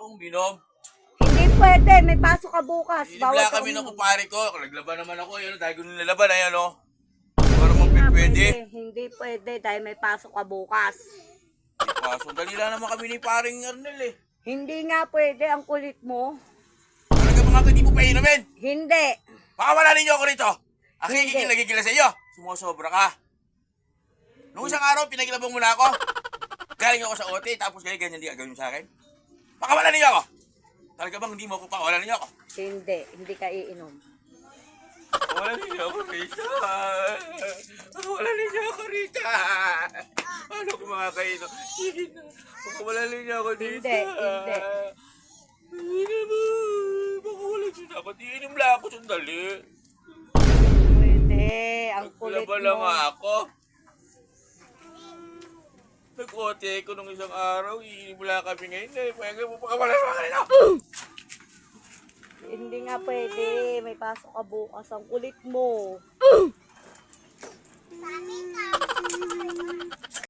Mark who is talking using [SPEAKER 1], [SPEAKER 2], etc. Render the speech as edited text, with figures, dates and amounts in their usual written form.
[SPEAKER 1] Kung binom,
[SPEAKER 2] Hindi pwede, may pasok ka bukas.
[SPEAKER 1] inibla
[SPEAKER 2] ka
[SPEAKER 1] kami ng
[SPEAKER 2] uminom.
[SPEAKER 1] kupare ko. Naglaban naman ako, yun, dahil ko nilalaban, ayan o. Parang
[SPEAKER 2] Hindi nga
[SPEAKER 1] pwede.
[SPEAKER 2] Hindi pwede dahil may pasok ka bukas.
[SPEAKER 1] Kaso, dali lang naman kami ni paring Arnel eh.
[SPEAKER 2] Hindi nga pwede, ang kulit mo.
[SPEAKER 1] Talaga mga hindi mo pa inumin.
[SPEAKER 2] Hindi.
[SPEAKER 1] Pakawala ninyo ako rito. Ang
[SPEAKER 2] Hindi.
[SPEAKER 1] nagigila sa iyo. Sumusobra ka. Nung isang araw, pinagilabang mo na ako. Galing ako sa OT, tapos ganyan di agawin mo sa akin. Pakawala ninyo ako. Talaga bang hindi mo ako pakawala ninyo ako?
[SPEAKER 2] Hindi ka iinom.
[SPEAKER 1] Pakawala ninyo ako, Rita. Pakawala ninyo ako, Rita. Ano ko mga kaino? Sige na. Pakawala ninyo ako dito.
[SPEAKER 2] Hindi.
[SPEAKER 1] Hindi na. Pakawala ninyo ako. Iinom lang ako sandali.
[SPEAKER 2] Pwede, ang kulit
[SPEAKER 1] Laban lang
[SPEAKER 2] mo.
[SPEAKER 1] ako. Nag-OT ko nung isang araw, iinibula kami ngayon eh. Pwede mo pakawala naman kanina.
[SPEAKER 2] Hindi nga pwede, may pasok ka bukas, ang kulit mo.